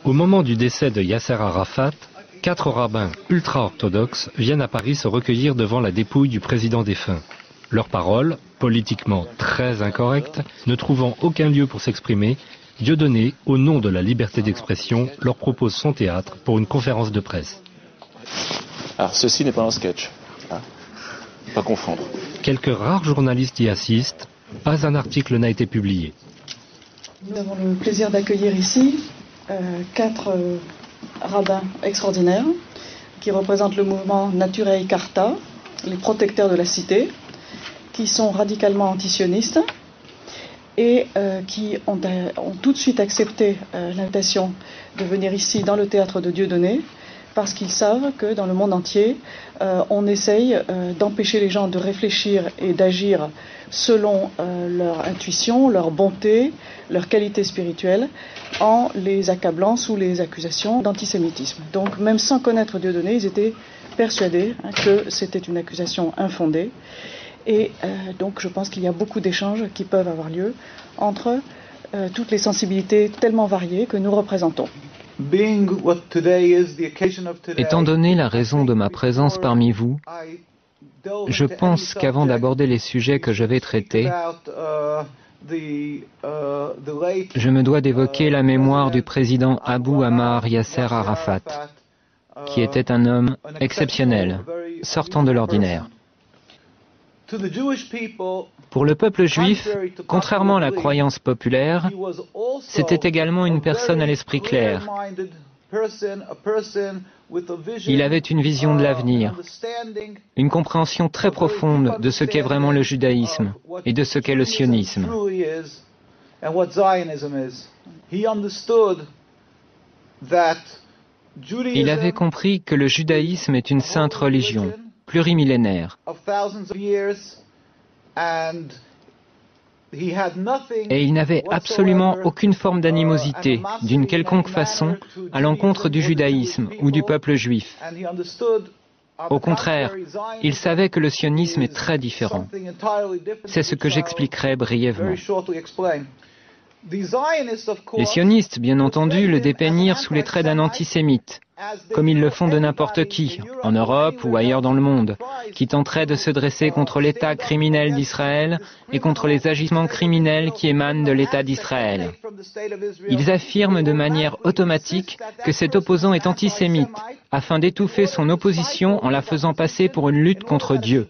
Au moment du décès de Yasser Arafat, 4 rabbins ultra-orthodoxes viennent à Paris se recueillir devant la dépouille du président défunt. Leurs paroles, politiquement très incorrectes, ne trouvant aucun lieu pour s'exprimer, Dieudonné, au nom de la liberté d'expression, leur propose son théâtre pour une conférence de presse. Alors ceci n'est pas un sketch, hein, pas confondre. Quelques rares journalistes y assistent, pas un article n'a été publié. Nous avons le plaisir d'accueillir ici 4 rabbins extraordinaires qui représentent le mouvement Naturei Karta, les protecteurs de la cité, qui sont radicalement antisionistes et qui ont tout de suite accepté l'invitation de venir ici dans le théâtre de Dieudonné parce qu'ils savent que dans le monde entier, on essaye d'empêcher les gens de réfléchir et d'agir selon leur intuition, leur bonté, leur qualité spirituelle, en les accablant sous les accusations d'antisémitisme. Donc même sans connaître Dieudonné, ils étaient persuadés que c'était une accusation infondée. Et donc je pense qu'il y a beaucoup d'échanges qui peuvent avoir lieu entre toutes les sensibilités tellement variées que nous représentons. Étant donné la raison de ma présence parmi vous, je pense qu'avant d'aborder les sujets que je vais traiter, je me dois d'évoquer la mémoire du président Abou Ammar Yasser Arafat, qui était un homme exceptionnel, sortant de l'ordinaire. Pour le peuple juif, contrairement à la croyance populaire, c'était également une personne à l'esprit clair. Il avait une vision de l'avenir, une compréhension très profonde de ce qu'est vraiment le judaïsme et de ce qu'est le sionisme. Il avait compris que le judaïsme est une sainte religion, plurimillénaire. Et il n'avait absolument aucune forme d'animosité, d'une quelconque façon, à l'encontre du judaïsme ou du peuple juif. Au contraire, il savait que le sionisme est très différent. C'est ce que j'expliquerai brièvement. Les sionistes, bien entendu, le dépeignirent sous les traits d'un antisémite, comme ils le font de n'importe qui, en Europe ou ailleurs dans le monde, qui tenterait de se dresser contre l'État criminel d'Israël et contre les agissements criminels qui émanent de l'État d'Israël. Ils affirment de manière automatique que cet opposant est antisémite, afin d'étouffer son opposition en la faisant passer pour une lutte contre Dieu.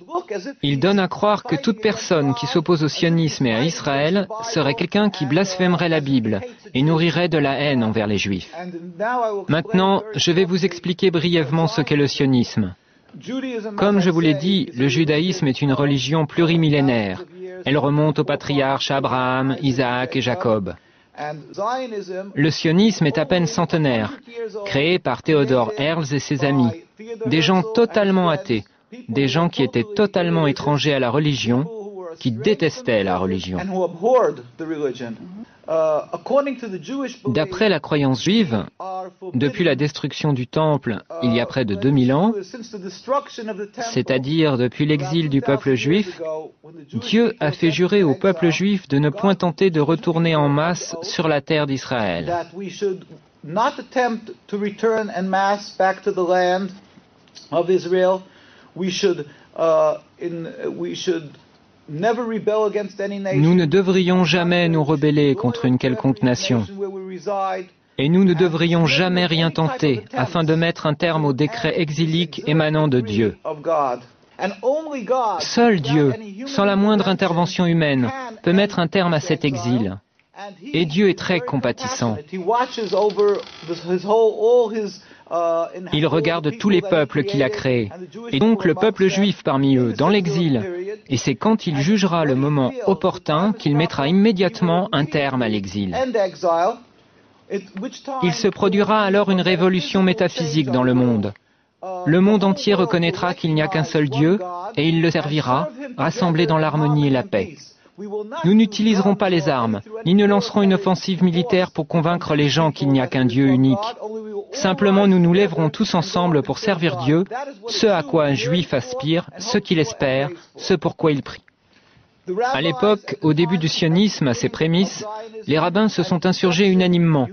Ils donnent à croire que toute personne qui s'oppose au sionisme et à Israël serait quelqu'un qui blasphémerait la Bible et nourrirait de la haine envers les Juifs. Maintenant, je vais vous expliquer brièvement ce qu'est le sionisme. Comme je vous l'ai dit, le judaïsme est une religion plurimillénaire. Elle remonte aux patriarches Abraham, Isaac et Jacob. Le sionisme est à peine centenaire, créé par Theodor Herzl et ses amis, des gens totalement athées, des gens qui étaient totalement étrangers à la religion, qui détestaient la religion. D'après la croyance juive, depuis la destruction du Temple il y a près de 2000 ans, c'est-à-dire depuis l'exil du peuple juif, Dieu a fait jurer au peuple juif de ne point tenter de retourner en masse sur la terre d'Israël. Nous ne devrions jamais nous rebeller contre une quelconque nation. Et nous ne devrions jamais rien tenter afin de mettre un terme au décret exilique émanant de Dieu. Seul Dieu, sans la moindre intervention humaine, peut mettre un terme à cet exil. Et Dieu est très compatissant. Il regarde tous les peuples qu'il a créés, et donc le peuple juif parmi eux, dans l'exil. Et c'est quand il jugera le moment opportun qu'il mettra immédiatement un terme à l'exil. Il se produira alors une révolution métaphysique dans le monde. Le monde entier reconnaîtra qu'il n'y a qu'un seul Dieu, et il le servira, rassemblé dans l'harmonie et la paix. Nous n'utiliserons pas les armes, ni ne lancerons une offensive militaire pour convaincre les gens qu'il n'y a qu'un Dieu unique. Simplement, nous nous lèverons tous ensemble pour servir Dieu, ce à quoi un juif aspire, ce qu'il espère, ce pour quoi il prie. À l'époque, au début du sionisme, à ses prémices, les rabbins se sont insurgés unanimement.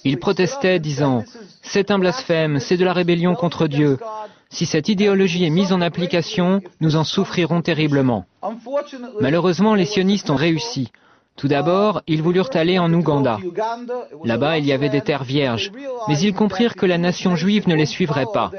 Ils protestaient disant « C'est un blasphème, c'est de la rébellion contre Dieu. Si cette idéologie est mise en application, nous en souffrirons terriblement. » Malheureusement, les sionistes ont réussi. Tout d'abord, ils voulurent aller en Ouganda. Là-bas, il y avait des terres vierges, mais ils comprirent que la nation juive ne les suivrait pas.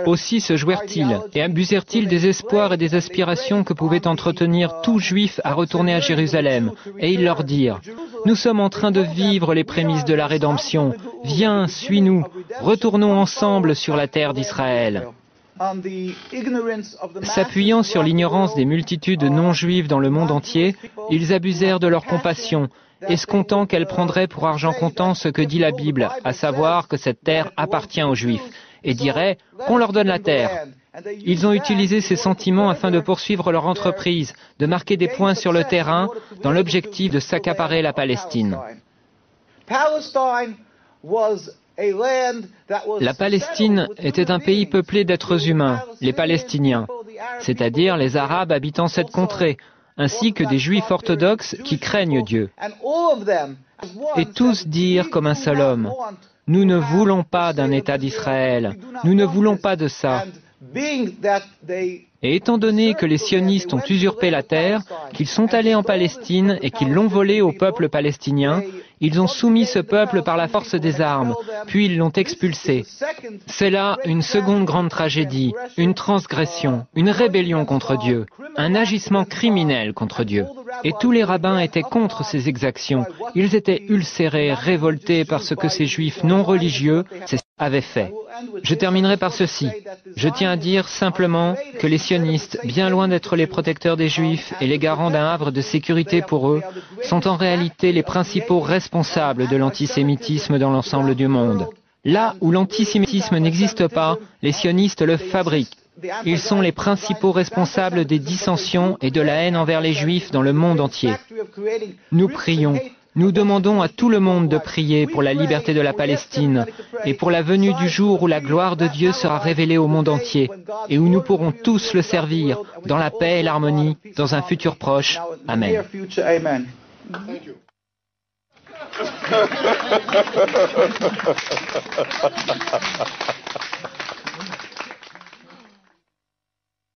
Aussi se jouèrent-ils et abusèrent-ils des espoirs et des aspirations que pouvait entretenir tout juif à retourner à Jérusalem, et ils leur dirent « Nous sommes en train de vivre les prémices de la rédemption. Viens, suis-nous, retournons ensemble sur la terre d'Israël. » S'appuyant sur l'ignorance des multitudes non-juives dans le monde entier, ils abusèrent de leur compassion, escomptant qu'elle prendrait pour argent comptant ce que dit la Bible, à savoir que cette terre appartient aux Juifs, et diraient qu'on leur donne la terre. Ils ont utilisé ces sentiments afin de poursuivre leur entreprise, de marquer des points sur le terrain, dans l'objectif de s'accaparer la Palestine. La Palestine était un pays peuplé d'êtres humains, les Palestiniens, c'est-à-dire les Arabes habitant cette contrée, ainsi que des Juifs orthodoxes qui craignent Dieu. Et tous dirent comme un seul homme, « Nous ne voulons pas d'un État d'Israël, nous ne voulons pas de ça. » Et étant donné que les sionistes ont usurpé la terre, qu'ils sont allés en Palestine et qu'ils l'ont volée au peuple palestinien, ils ont soumis ce peuple par la force des armes, puis ils l'ont expulsé. C'est là une seconde grande tragédie, une transgression, une rébellion contre Dieu, un agissement criminel contre Dieu. Et tous les rabbins étaient contre ces exactions. Ils étaient ulcérés, révoltés par ce que ces juifs non religieux avaient fait. Je terminerai par ceci. Je tiens à dire simplement que les sionistes, bien loin d'être les protecteurs des juifs et les garants d'un havre de sécurité pour eux, sont en réalité les principaux responsables de l'antisémitisme dans l'ensemble du monde. Là où l'antisémitisme n'existe pas, les sionistes le fabriquent. Ils sont les principaux responsables des dissensions et de la haine envers les juifs dans le monde entier. Nous prions. Nous demandons à tout le monde de prier pour la liberté de la Palestine et pour la venue du jour où la gloire de Dieu sera révélée au monde entier et où nous pourrons tous le servir dans la paix et l'harmonie dans un futur proche. Amen.